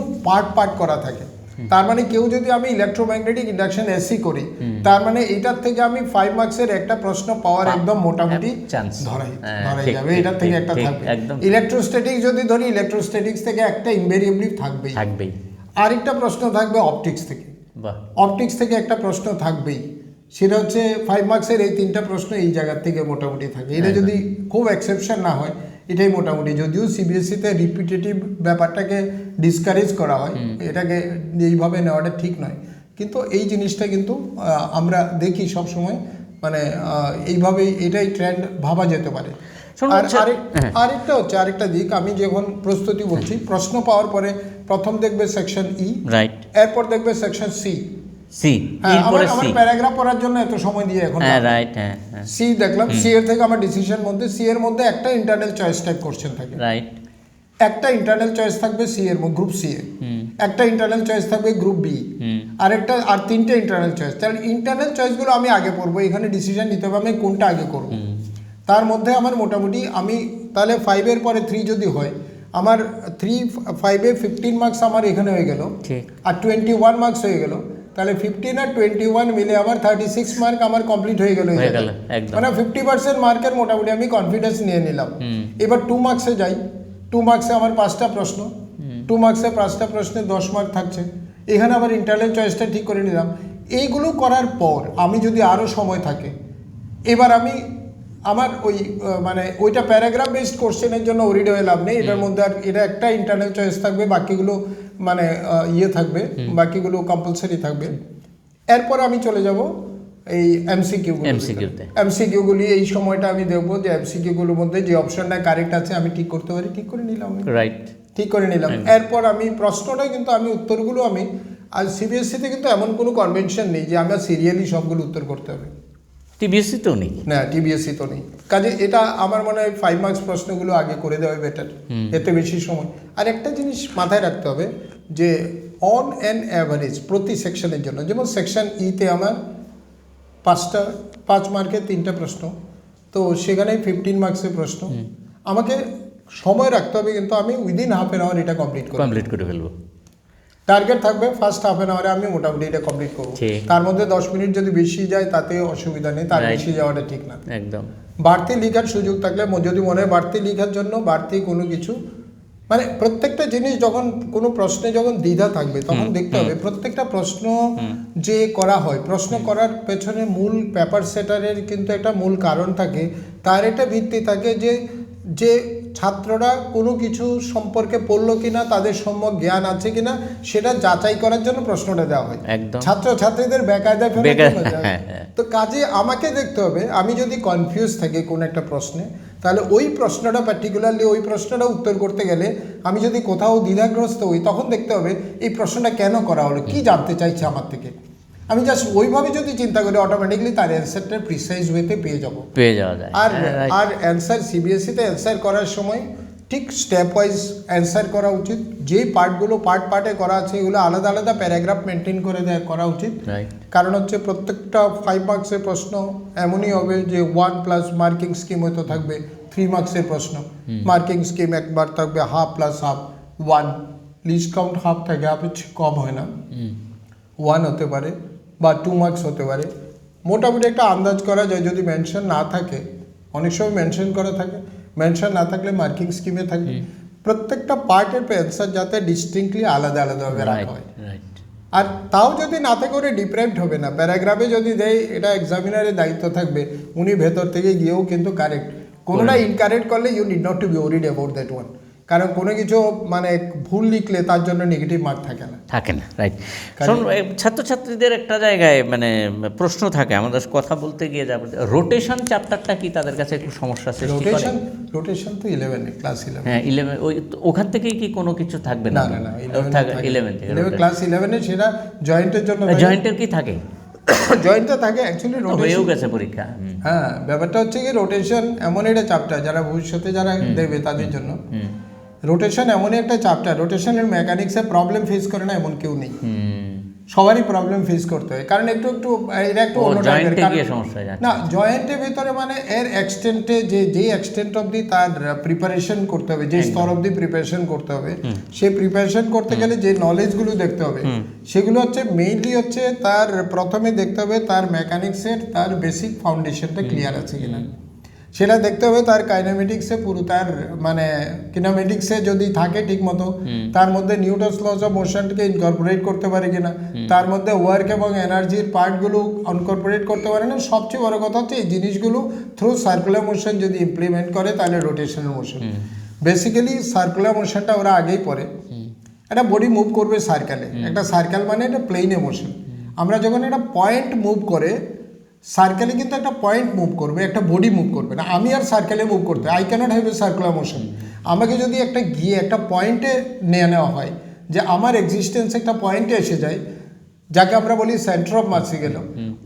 পার্ট করা থাকে। তার মানে কেউ যদি আমি ইলেকট্রোম্যাগনেটিক ইন্ডাকশন এসি করি, তার মানে এটার থেকে আমি 5 মার্কসের একটা প্রশ্ন পাওয়ার একদম মোটামুটি ধরাই যাবে, এটার থেকে একটা থাকবে। ইলেকট্রোস্ট্যাটিক্স যদি ধরি, ইলেকট্রোস্ট্যাটিক্স থেকে একটা ইনভেরিয়েবলি থাকবেই। আরেকটা প্রশ্ন থাকবে অপটিক্স থেকে একটা প্রশ্ন থাকবেই, সেটা হচ্ছে 5 মার্কসের এই 3টা প্রশ্ন এই জায়গার থেকে মোটামুটি থাকে। এটা যদি খুব এক্সেপশন না হয়, এটাই মোটামুটি। যদিও সিবিএসসিতে রিপিটেটিভ ব্যাপারটাকে ডিসকারেজ করা হয়, এটাকে এইভাবে নেওয়াটা ঠিক নয়, কিন্তু এই জিনিসটা কিন্তু আমরা দেখি সবসময়, মানে এইভাবেই এটাই ট্রেন্ড ভাবা যেতে পারে। আরেকটা দিক, আমি যখন প্রস্তুতি বলছি, প্রশ্ন পাওয়ার পরে প্রথম দেখবে সেকশন ই, রাইট, এরপর দেখবে সেকশন সি। আমার প্যারাগ্রাফ পড়ার জন্য এত সময় দিয়ে এখন সি দেখলাম, সি এর থেকে আমার ডিসিশন মধ্যে, সি এর মধ্যে একটা ইন্টারনাল চয়েস টাইপ কোশ্চেন থাকে, রাইট, একটা ইন্টারনাল চয়েস থাকবে সি এর গ্রুপ সি এ, একটা ইন্টারনাল চয়েস থাকবে গ্রুপ বি, আর 3টে ইন্টারনাল চয়েস। তাহলে ইন্টারনাল চয়েসগুলো আমি আগে পড়বো, এখানে ডিসিশন নিতে হবে আমি কোনটা আগে করবো। তার মধ্যে আমার মোটামুটি আমি তাহলে 5 এর পরে 3 যদি হয়, আমার 5-এ 15 মার্কস আমার এখানে হয়ে গেল, আর 21 মার্কস হয়ে গেল, তাহলে 15 আর 21 মিলে আমার 36 মার্ক আমার কমপ্লিট হয়ে গেল, মানে 50% মার্কের মোটামুটি আমি কনফিডেন্স নিয়ে নিলাম। এবার 2 মার্কসে যাই, 2 মার্কসে আমার 5টা প্রশ্ন, 2 মার্কসে 5টা প্রশ্নে 10 মার্ক থাকছে, এখানে আবার ইন্টারনাল চয়েসটা ঠিক করে নিলাম। এইগুলো করার পর আমি যদি আরও সময় থাকে, এবার আমি আমার মানে ওইটা প্যারাগ্রাফ বেসড কোশ্চেনের জন্য ওরিড হয়ে লাভ নেই, এটার মধ্যে আর এটা একটা ইন্টারনাল চয়েস থাকবে, বাকিগুলো মানে থাকবে, বাকিগুলো কম্পালসারি থাকবে। এরপর আমি চলে যাব এই এমসিকিউগুলি। এই সময়টা আমি দেখবো যে এমসিকিউগুলোর মধ্যে যে অপশনটা কারেক্ট আছে আমি ঠিক করতে পারি, ঠিক করে নিলাম, রাইট, ঠিক করে নিলাম। এরপর আমি প্রশ্নটা কিন্তু আমি উত্তরগুলো আমি আর সিবিএসসিতে কিন্তু এমন কোনো কনভেনশন নেই যে আমরা সিরিয়ালি সবগুলো উত্তর করতে হবে। টিবিএসসিতেও নেই। না, টিবিএসসি তো নেই। কাজে এটা আমার মনে হয় 5 মার্কস প্রশ্নগুলো আগে করে দেওয়া বেটার, এতে বেশি সময়। আর একটা জিনিস মাথায় রাখতে হবে যে অন অ্যান অ্যাভারেজ প্রতি সেকশনের জন্য, যেমন সেকশন ইতে আমার 5 মার্কের 3টা প্রশ্ন, তো সেখানে 15 মার্কসের প্রশ্ন। আমাকে সময় রাখতে হবে, কিন্তু আমি উইদিন হাফ অ্যান আওয়ার এটা কমপ্লিট করে ফেলবো। টার্গেট থাকবে ফার্স্ট হাফ অ্যান আওয়ারে আমি মোটামুটি এটা কমপ্লিট করবো। তার মধ্যে 10 মিনিট যদি বেশি যায় তাতে অসুবিধা নেই, তার বেশি যাওয়াটা ঠিক না। একদম বাড়তি লেখার সুযোগ থাকলে, যদি মনে হয় বাড়তি লেখার জন্য বাড়তি কোনো কিছু, মানে প্রত্যেকটা জিনিস যখন কোনো প্রশ্নে যখন দ্বিধা থাকবে তখন দেখতে হবে প্রত্যেকটা প্রশ্ন যে করা হয়, প্রশ্ন করার পেছনে মূল পেপার সেটারের কিন্তু একটা মূল কারণ থাকে, তার একটা ভিত্তি থাকে যে ছাত্ররা কোনো কিছু সম্পর্কে পড়লো কিনা, তাদের সম্যক জ্ঞান আছে কিনা, সেটা যাচাই করার জন্য প্রশ্নটা দেওয়া হয়। ছাত্রছাত্রীদের বেকায়দায় ফেলার জন্য। তো কাজে আমাকে দেখতে হবে, আমি যদি কনফিউজ থাকি কোন একটা প্রশ্নে, তাহলে ওই প্রশ্নটা পার্টিকুলারলি ওই প্রশ্নটা উত্তর করতে গেলে আমি যদি কোথাও দ্বিধাগ্রস্ত হই, তখন দেখতে হবে এই প্রশ্নটা কেন করা হলো, কি জানতে চাইছে আমার থেকে। আমি জাস্ট ওইভাবে যদি চিন্তা করি, অটোমেটিকলি তার অ্যান্সারটা প্রিসাইজ ওয়েতে পেয়ে যাওয়া যায়। আর অ্যান্সার সিবিএসসিতে অ্যান্সার করার সময় ঠিক স্টেপ ওয়াইজ অ্যান্সার করা উচিত। যেই পার্টগুলো পার্টে করা আছে এগুলো আলাদা আলাদা প্যারাগ্রাফ মেনটেন করে করা উচিত। কারণ হচ্ছে প্রত্যেকটা 5 মার্কসের প্রশ্ন এমনই হবে যে 1+ মার্কিং স্কিম হয়তো থাকবে, 3 মার্কসের প্রশ্ন মার্কিং স্কিম একবার থাকবে, half plus half 1, list count half থাকে, হাফের কম হয় না, 1 হতে পারে বা 2 মার্কস হতে পারে। মোটামুটি একটা আন্দাজ করা যায়। যদি মেনশন না থাকে, অনেক সময় মেনশন করা থাকে, মেনশন না থাকলে মার্কিং স্কিমে থাকে। প্রত্যেকটা পার্টের অ্যান্সার যাতে ডিস্টিংক্টলি আলাদা আলাদাভাবে রাখা হয়। আর তাও যদি না থাকে ওরা ডিপ্রাইভড হবে না। প্যারাগ্রাফে যদি দেয়, এটা এক্সামিনারের দায়িত্ব থাকবে, উনি ভেতর থেকে গিয়েও কিন্তু কারেক্ট, কোনোটা ইনকারেক্ট করলে you need not to be worried about that one. কারণ কোনো কিছু মানে ভুল লিখলে তার জন্য নেগেটিভ মার্ক থাকে না। রাইট। ছাত্রছাত্রীদের একটা জায়গায় মানে প্রশ্ন থাকে, আমাদের কথা বলতে গিয়ে যাবে, রোটেশন চ্যাপ্টারটা কি তাদের কাছে একটু সমস্যা সৃষ্টি করে? রোটেশন তো 11 ক্লাস 11। হ্যাঁ 11 ওখান থেকেই কি কোনো কিছু থাকবে না? না 11 থেকে ক্লাস 11 সেটা জয়েন্টের জন্য। জয়েন্টের কি থাকে? জয়েন্টে থাকে অ্যাকচুয়ালি, হয়েও গেছে পরীক্ষা। হ্যাঁ, ব্যাপারটা হচ্ছে কি রোটেশন এমন একটা চ্যাপ্টার যারা ভবিষ্যতে যারা দেবে তাদের জন্য। রোটেশন এমনই একটা চ্যাপ্টার, রোটেশনের মেকানিক্সে প্রবলেম ফেস করে না এমন কেউ নেই, সবারই প্রবলেম ফেস করতে হয়। কারণ একটু এটা একটু অন্য টাইপের না, জয়েন্টের ভিতরে মানে এর এক্সটেন্টে যে এক্সটেন্ট অবধি তার প্রিপারেশন করতে হবে, যে স্তর অবধি প্রিপারেশন করতে হবে, সেই প্রিপারেশন করতে গেলে যে নলেজগুলো দেখতে হবে সেগুলো হচ্ছে মেইনলি হচ্ছে তার প্রথমে দেখতে হবে তার মেকানিক্সের তার বেসিক ফাউন্ডেশনটা ক্লিয়ার আছে কিনা, সেটা দেখতে হবে। তার কাইনেমেটিক্সে পুরো তার মানে কিনেমেটিক্সে যদি থাকে ঠিক মতো, তার মধ্যে নিউটনস লস অফ মোশনকে ইনকর্পোরেট করতে পারে কিনা, তার মধ্যে ওয়ার্ক এবং এনার্জির পার্টগুলো ইনকর্পোরেট করতে পারে না। সবচেয়ে বড় কথা হচ্ছে এই জিনিসগুলো থ্রু সার্কুলার মোশন যদি ইমপ্লিমেন্ট করে তাহলে রোটেশনাল মোশন। বেসিক্যালি সার্কুলার মোশনটা ওরা আগেই পড়ে। একটা বডি মুভ করবে সার্কেলে, একটা সার্কেল মানে একটা প্লেনে মোশন। আমরা যখন একটা পয়েন্ট মুভ করে, সার্কেলে কিন্তু একটা পয়েন্ট মুভ করবে, একটা বডি মুভ করবে না। আমি আর সার্কেলে মুভ করতে, I cannot have a circular motion. আমাকে যদি একটা গিয়ে একটা পয়েন্টে নিয়ে নেওয়া হয়, যে আমার এক্সিস্টেন্স একটা পয়েন্টে এসে যায়, যাকে আমরা বলি সেন্টার অফ মাসে গেল,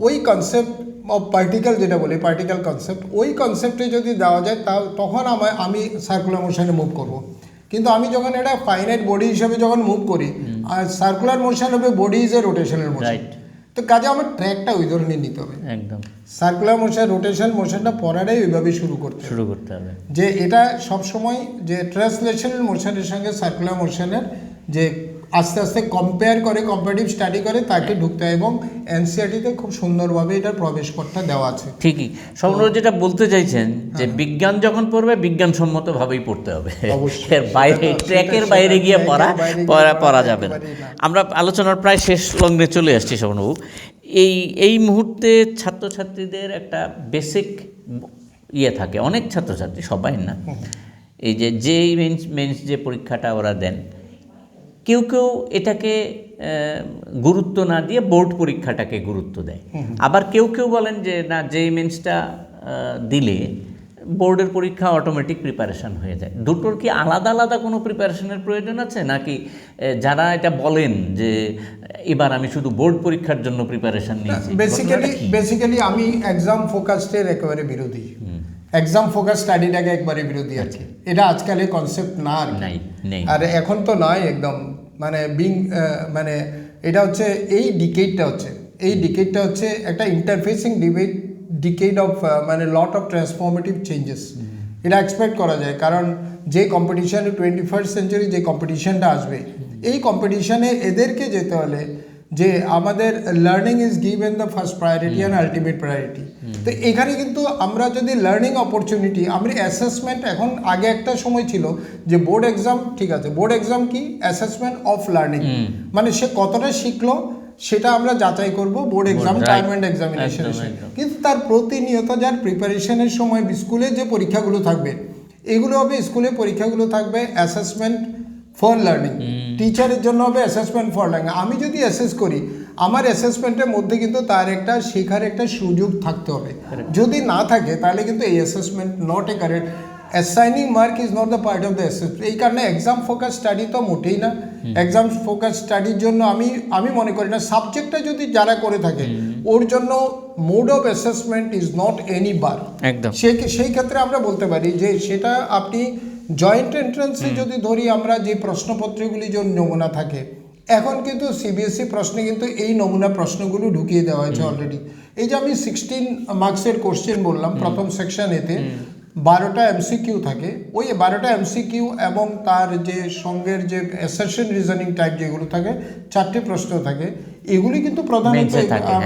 ওই কনসেপ্ট অফ পার্টিকেল যেটা বলি পার্টিকেল কনসেপ্ট, ওই কনসেপ্টে যদি দেওয়া যায় তখন আমি সার্কুলার মোশনে মুভ করব। কিন্তু আমি যখন এটা ফাইনাইট বডি হিসেবে যখন মুভ করি, আর সার্কুলার মোশন হবে body is a rotational motion, তো কাজে আমার ট্র্যাকটা ওই ধরনের নিতে হবে। একদম সার্কুলার মোশন রোটেশন মোশনটা পড়াটাই ওইভাবে শুরু করতে হবে, যে এটা সবসময় যে ট্রান্সলেশনাল মোশনের সঙ্গে সার্কুলার মোশনের যে আস্তে আস্তে কম্পেয়ার করে, কম্পারেটিভ স্টাডি করে তাকে ঢুকতে হয়, এবং এনসিইআরটিতে খুব সুন্দরভাবে এটার প্রবেশ পথটা দেওয়া আছে। ঠিকই সম্পূর্ণ যেটা বলতে চাইছেন যে বিজ্ঞান যখন পড়বে বিজ্ঞানসম্মতভাবেই পড়তে হবে, এর বাইরে ট্র্যাকের বাইরে গিয়ে পড়া যাবে না। আমরা আলোচনার প্রায় শেষ লগ্নে চলে আসছি শোভনবাবু। এই মুহূর্তে ছাত্রছাত্রীদের একটা বেসিক থাকে, অনেক ছাত্রছাত্রী, সবাই না, এই যে মেন্স যে পরীক্ষাটা ওরা দেন, কেউ এটাকে গুরুত্ব না দিয়ে বোর্ড পরীক্ষাটাকে গুরুত্ব দেয়। আবার কেউ বলেন যে না, যেই মেন্সটা দিলে বোর্ডের পরীক্ষা অটোমেটিক প্রিপারেশন হয়ে যায়। দুটোর কি আলাদা আলাদা কোনো প্রিপারেশনের প্রয়োজন আছে, নাকি যারা এটা বলেন যে এবার আমি শুধু বোর্ড পরীক্ষার জন্য প্রিপারেশন নিয়েছি? বেসিক্যালি আমি এক্সাম ফোকাসডের একেবারে বিরোধী, এক্সাম ফোকাস স্টাডিটাকে একবারে বিরোধী আছে। এটা আজকালের কনসেপ্ট না আর নাই, আর এখন তো নয় একদম, মানে মানে এটা হচ্ছে এই ডিকেডটা হচ্ছে একটা ইন্টারফেসিং ডিকেড অফ মানে লট অফ ট্রান্সফরমেটিভ চেঞ্জেস। এটা এক্সপেক্ট করা যায়, কারণ যে কম্পিটিশান 21st সেঞ্চুরি যে কম্পিটিশানটা আসবে, এই কম্পিটিশানে এদেরকে যেতে হলে যে আমাদের learning is given the first priority and ultimate priority. তো এখানে কিন্তু আমরা যদি লার্নিং অপরচুনিটি, আমরা অ্যাসেসমেন্ট, এখন আগে একটা সময় ছিল যে বোর্ড এক্সাম, ঠিক আছে, বোর্ড এক্সাম কি অ্যাসেসমেন্ট অফ লার্নিং, মানে সে কতটা শিখলো সেটা আমরা যাচাই করব board exam time and examination. কিন্তু তার প্রতিনিয়ত যার প্রিপারেশনের সময় স্কুলে যে পরীক্ষাগুলো থাকবে, এগুলো হবে স্কুলে পরীক্ষাগুলো থাকবে অ্যাসেসমেন্ট ফর লার্নিং, টিচারের জন্য হবে অ্যাসেসমেন্ট ফর লার্নিং। আমি যদি অ্যাসেস করি, আমার অ্যাসেসমেন্টের মধ্যে কিন্তু তার একটা শেখার একটা সুযোগ থাকতে হবে। যদি না থাকে তাহলে কিন্তু এই assessment not a correct, assigning mark is not the part of the assessment. এই কারণে এক্সাম ফোকাস স্টাডি তো মোটেই না। এক্সাম ফোকাস স্টাডির জন্য আমি মনে করি না, সাবজেক্টটা যদি যারা করে থাকে ওর জন্য mode of assessment is not any bar. একদম সেই ক্ষেত্রে আমরা বলতে পারি যে সেটা আপনি জয়েন্ট এন্ট্রান্সে যদি ধরি, আমরা যে প্রশ্নপত্রগুলি যে নমুনা থাকে, এখন কিন্তু সিবিএসই প্রশ্নে কিন্তু এই নমুনা প্রশ্নগুলো ঢুকিয়ে দেওয়া হয়েছে অলরেডি। এই যে আমি 16 মার্কসের কোশ্চেন বললাম প্রথম সেকশন, এতে 12টা এমসিকিউ থাকে। ওই 12টা এমসিকিউ এবং তার যে সঙ্গের যে অ্যাসারশন রিজনিং টাইপ যেগুলো থাকে, 4টে প্রশ্ন থাকে, এগুলি কিন্তু প্রধানত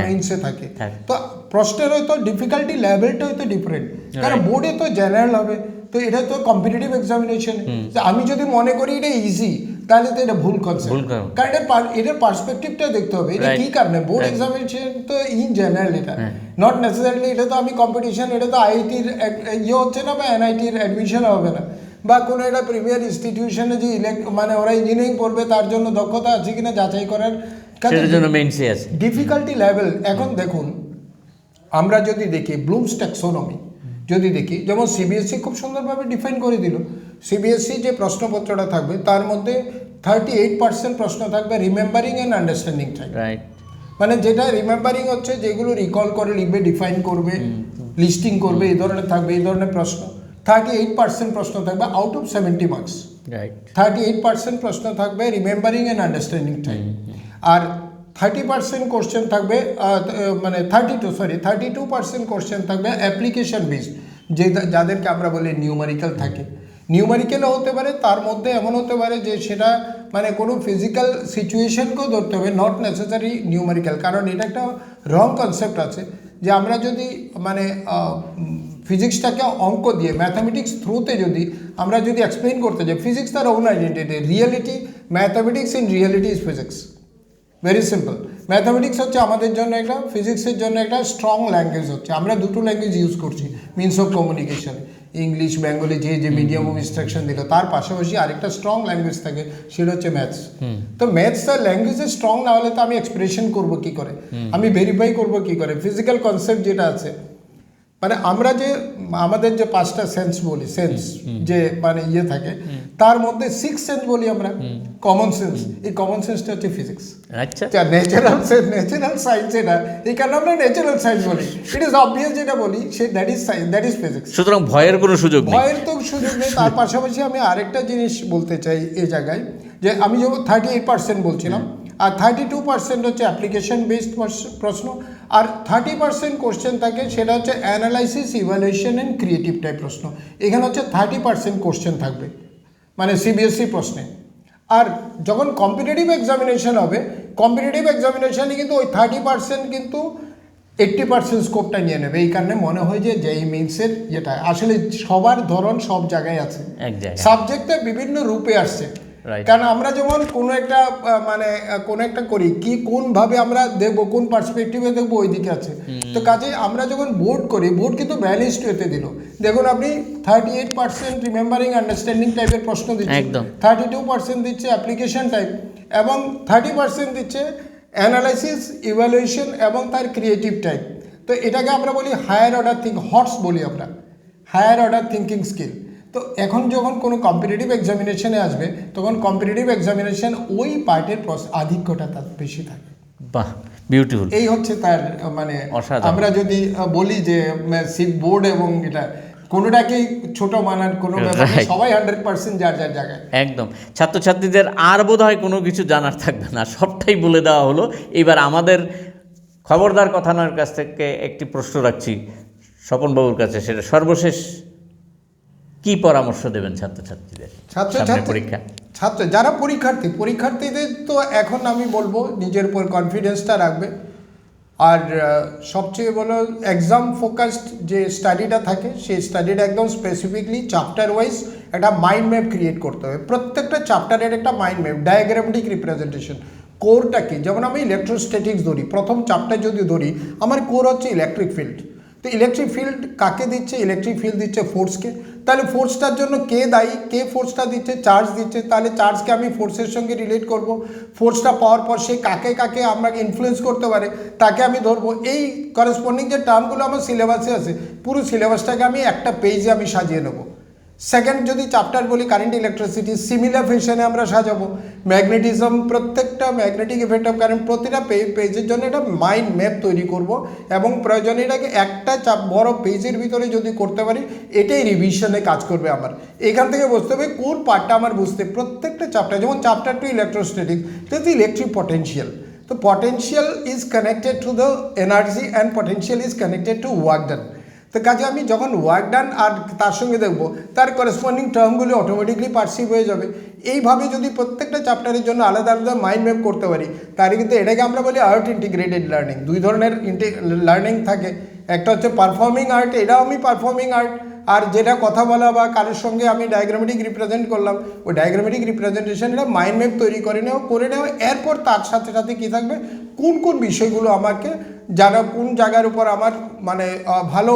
মেইনসে থাকে। তো প্রশ্নের হয়তো ডিফিকাল্টি লেভেলটা হয়তো ডিফারেন্ট, কারণ বোর্ডে তো জেনারেল হবে, তো এটা তো কম্পিটিটিভ এক্সামিনেশন। আমি যদি মনে করি এটা ইজি, তাহলে তো এটা ভুল কনসেপ্ট, কারণ এটার পার্সপেক্টিভটা দেখতে হবে। এটা কি কারণে বোর্ড এক্সামিনেশন তো ইন জেনারেল, এটা নট নেসেসারিলি এটা তো আমি কম্পিটিশন, এটা তো আইআইটির ইয়ে হচ্ছে না, বা এনআইটির অ্যাডমিশন হবে না, বা কোনো একটা প্রিমিয়ার ইনস্টিটিউশনে যে মানে ওরা ইঞ্জিনিয়ারিং পড়বে তার জন্য দক্ষতা আছে কিনা যাচাই করার ডিফিকাল্টি লেভেল। এখন দেখুন, আমরা যদি দেখি ব্লুমস ট্যাক্সোনমি, যদি দেখি, যেমন সিবিএসই খুব সুন্দরভাবে ডিফাইন করে দিল। সিবিএসই যে প্রশ্নপত্রটা থাকবে তার মধ্যে 38% প্রশ্ন থাকবে রিমেম্বারিং অ্যান্ড আন্ডারস্ট্যান্ডিং থাকবে। মানে যেটা রিমেম্বারিং হচ্ছে যেগুলো রিকল করে লিখবে, ডিফাইন করবে, লিস্টিং করবে, এই ধরনের থাকবে, এই ধরনের প্রশ্ন। 38% প্রশ্ন থাকবে আউট অফ 70 মার্কস। 38% প্রশ্ন থাকবে রিমেম্বারিং অ্যান্ড আন্ডারস্ট্যান্ডিং টাইপ, আর 30% কোশ্চেন থাকবে, মানে 32% কোশ্চেন থাকবে অ্যাপ্লিকেশন বেসড, যাদেরকে আমরা বলি নিউমারিক্যাল থাকে। নিউমারিক্যালও হতে পারে, তার মধ্যে এমন হতে পারে যে সেটা মানে কোনো ফিজিক্যাল সিচুয়েশনকেও ধরতে হবে, নট নেসেসারি নিউমারিক্যাল। কারণ এটা একটা রং কনসেপ্ট আছে যে আমরা যদি মানে ফিজিক্সটাকে অঙ্ক দিয়ে ম্যাথামেটিক্স থ্রুতে যদি আমরা যদি এক্সপ্লেন করতে যাই, ফিজিক্স তার on identity, reality, mathematics in reality is physics. Very simple. Mathematics হচ্ছে আমাদের জন্য একটা, ফিজিক্সের জন্য একটা স্ট্রং ল্যাঙ্গুয়েজ হচ্ছে। আমরা দুটো ল্যাঙ্গুয়েজ ইউজ করছি means of communication, English, Bengali, যে মিডিয়াম অফ ইনস্ট্রাকশন দিল, তার পাশাপাশি আরেকটা স্ট্রং ল্যাঙ্গুয়েজ থাকে, সেটা হচ্ছে ম্যাথস। তো ম্যাথস আর ল্যাঙ্গুয়েজে স্ট্রং না হলে তো আমি এক্সপ্রেশন করবো কী করে, আমি ভেরিফাই করবো কী করে, ফিজিক্যাল কনসেপ্ট যেটা আছে, মানে আমরা যে আমাদের যে 5টা সেন্স বলি, সেন্স যে মানে ইয়ে থাকে, তার মধ্যে 6 সেন্স বলি আমরা কমন সেন্স। এই কমন সেন্সটা হচ্ছে ফিজিক্স। আচ্ছা, ন্যাচারাল সায়েন্স, এটা এই কারণে আমরা ন্যাচারাল সায়েন্স বলি। ইট ইজ অবভিয়াস যেটা বলি সে দ্যাট ইজ ফিজিক্স। সুতরাং ভয়ের কোনো সুযোগ নেই, ভয়ের তো সুযোগ নেই। তার পাশাপাশি আমি আরেকটা জিনিস বলতে চাই এই জায়গায়, যে আমি যখন 38% বলছিলাম, আর 32% হচ্ছে অ্যাপ্লিকেশন বেসড প্রশ্ন, আর 30% কোশ্চেন থাকে সেটা হচ্ছে analysis, evaluation and creative type প্রশ্ন। এখানে হচ্ছে 30% কোশ্চেন থাকবে মানে সিবিএসই প্রশ্নে। আর যখন কম্পিটিটিভ এক্সামিনেশন হবে, কম্পিটিটিভ এক্সামিনেশনে কিন্তু ওই 30% কিন্তু 80% স্কোপটা নিয়ে নেবে। এই কারণে মনে হয় যে জেই মেইনসের যেটা আসলে সবার ধরন সব জায়গায় আছে, সাবজেক্টে বিভিন্ন রূপে আসছে। কারণ আমরা যেমন কোনো একটা মানে কোনো একটা করি কি কোনভাবে আমরা দেখবো, কোন পার্সপেক্টিভে দেখবো, ওই দিকে আছে। তো কাজে আমরা যখন বোর্ড করি, বোর্ড কিন্তু ব্যালেন্সড ওয়েতে দিল। দেখুন আপনি 38% রিমেম্বারিং আন্ডারস্ট্যান্ডিং টাইপের প্রশ্ন দিচ্ছে, 32% দিচ্ছে অ্যাপ্লিকেশন টাইপ, এবং 30% দিচ্ছে অ্যানালাইসিস, ইভ্যালুয়েশন এবং তার ক্রিয়েটিভ টাইপ। তো এটাকে আমরা বলি হায়ার অর্ডার থিং, হটস বলি আমরা। Higher order thinking skill. তো এখন যখন কোনো কম্পিটিটিভ এক্সামিনেশনে আসবে তখন কম্পিটিটিভ এক্সামিনেশন ওই পার্টের আধিক্যটা তার বেশি থাকে। বাহ, বিউটিফুল। এই হচ্ছে তার মানে অসাধারণ। আমরা যদি বলি যে বোর্ড এবং এটা কোনোটাকেই ছোট মানার কোনো ব্যাপার নেই, Right. সবাই 100% যার যার জায়গায়। একদম, ছাত্রছাত্রীদের আর বোধ হয় কোনো কিছু জানার থাকবে না, সবটাই বলে দেওয়া হলো। এবার আমাদের খবরদার কথানোর কাছ থেকে একটি প্রশ্ন রাখছি স্বপনবাবুর কাছে, সেটা সর্বশেষ কি পরামর্শ দেবেন ছাত্রছাত্রীদের সামনে পরীক্ষা? যারা পরীক্ষার্থীদের তো এখন আমি বলবো নিজের উপর কনফিডেন্সটা রাখবে। আর সবচেয়ে বলো এক্সাম ফোকাসড যে স্টাডিটা থাকে সেই স্টাডিটা একদম স্পেসিফিকলি চ্যাপ্টার ওয়াইজ একটা মাইন্ড ম্যাপ ক্রিয়েট করতে হবে। প্রত্যেকটা চ্যাপ্টারের একটা মাইন্ড ম্যাপ, ডায়াগ্রামেটিক রিপ্রেজেন্টেশন। কোরটা কি, যেমন আমি ইলেকট্রোস্ট্যাটিক্স ধরি, প্রথম চ্যাপ্টার যদি ধরি আমার কোর হচ্ছে ইলেকট্রিক ফিল্ড। তো ইলেকট্রিক ফিল্ড কাকে দিচ্ছে? ইলেকট্রিক ফিল্ড দিচ্ছে ফোর্সকে। তাহলে ফোর্সটার জন্য কে দায়ী? কে ফোর্সটা দিচ্ছে? চার্জ দিচ্ছে। তাহলে চার্জকে আমি ফোর্সের সঙ্গে রিলেট করব। ফোর্সটা পাওয়ার পর সে কাকে কাকে আমাকে ইনফ্লুয়েন্স করতে পারে তাকে আমি ধরবো। এই করেসপন্ডিং যে টার্মগুলো আমার সিলেবাসে আছে পুরো সিলেবাসটাকে আমি একটা পেজে আমি সাজিয়ে নেবো। সেকেন্ড যদি চ্যাপ্টার বলি কারেন্ট ইলেকট্রিসিটি, সিমিলার ফ্যাশনে আমরা সাজাবো। ম্যাগনেটিজম, প্রত্যেকটা ম্যাগনেটিক ইফেক্ট অফ কারেন্ট, প্রতিটা পেজের জন্য একটা মাইন্ড ম্যাপ তৈরি করব এবং প্রয়োজনে এটাকে একটা বড় পেজের ভিতরে যদি করতে পারি এটাই রিভিশনে কাজ করবে আমার। এখান থেকে বুঝতে হবে কোন পার্টটা আমার বুঝতে, প্রত্যেকটা চ্যাপ্টার, যেমন chapter 2 electrostatics, that electric potential. তো potential is connected to the energy and potential is connected to work done. তো কাজে আমি যখন ওয়ার্ক ডান আর তার সঙ্গে দেখবো তার করেসপন্ডিং টার্মগুলি অটোমেটিকলি পারসিভ হয়ে যাবে। এইভাবে যদি প্রত্যেকটা চ্যাপ্টারের জন্য আলাদা আলাদা মাইন্ড ম্যাপ করতে পারি তাহলে কিন্তু এটাকে আমরা বলি আর্ট ইন্টিগ্রেটেড লার্নিং। দুই ধরনের লার্নিং থাকে, একটা হচ্ছে পারফর্মিং আর্ট, এটাও আমি পারফর্মিং আর্ট, আর যেটা কথা বলা বা কারোর সঙ্গে আমি ডায়াগ্রামেটিক রিপ্রেজেন্ট করলাম ওই ডায়াগ্রামেটিক রিপ্রেজেন্টেশন এটা মাইন্ড ম্যাপ তৈরি করে নেওয়া। এরপর তার সাথে সাথে কী থাকবে, কোন কোন বিষয়গুলো আমাকে যারা কোন জায়গার উপর আমার মানে ভালো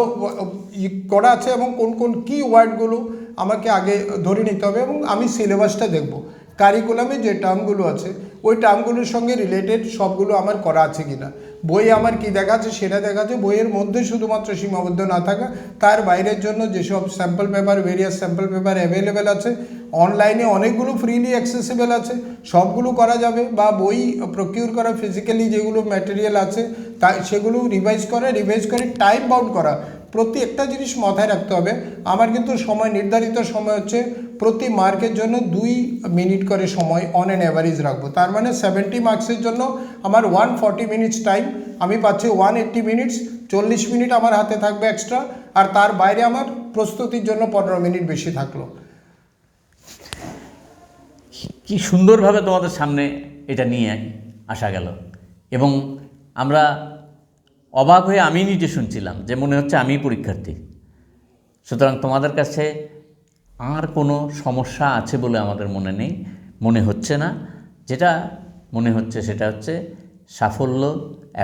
করা আছে এবং কোন কোন কি ওয়ার্ডগুলো আমাকে আগে ধরে নিতে হবে। এবং আমি সিলেবাসটা দেখব, কারিকুলামে যে টার্মগুলো আছে ওই টার্মগুলোর সঙ্গে রিলেটেড সবগুলো আমার করা আছে কি না। বই আমার কি দেখাচ্ছে সেটা দেখাচ্ছে, বইয়ের মধ্যে শুধুমাত্র সীমাবদ্ধ না থাকা, তার বাইরের জন্য যেসব sample paper, various sample paper available আছে, অনলাইনে অনেকগুলো ফ্রিলি অ্যাক্সেসিবল আছে, সবগুলো করা যাবে। বা বই প্রকিউর করা, ফিজিক্যালি যেগুলো ম্যাটেরিয়াল আছে তাই সেগুলো রিভাইজ করে টাইম বাউন্ড করা। প্রতি একটা জিনিস মাথায় রাখতে হবে, আমার কিন্তু সময় নির্ধারিত সময় হচ্ছে প্রতি মার্কের জন্য 2 মিনিট করে সময় অন অ্যান অ্যাভারেজ রাখবো। তার মানে 70 মার্কসের জন্য আমার 140 মিনিটস টাইম, আমি পাচ্ছি 180 মিনিটস, 40 মিনিট আমার হাতে থাকবে এক্সট্রা, আর তার বাইরে আমার প্রস্তুতির জন্য 15 মিনিট বেশি থাকলো। কি সুন্দরভাবে তোমাদের সামনে এটা নিয়ে আসা গেল এবং আমরা অবাক হয়ে আমি নিজে শুনছিলাম যে মনে হচ্ছে আমি পরীক্ষার্থী। সুতরাং তোমাদের কাছে আর কোনো সমস্যা আছে বলে আমাদের মনে হচ্ছে না। যেটা মনে হচ্ছে সেটা হচ্ছে সাফল্য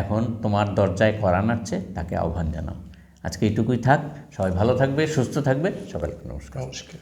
এখন তোমার দরজায় করা নাড়ছে, তাকে আহ্বান জানাও। আজকে এইটুকুই থাক, সবাই ভালো থাকবে, সুস্থ থাকবে, সকালকে নমস্কার।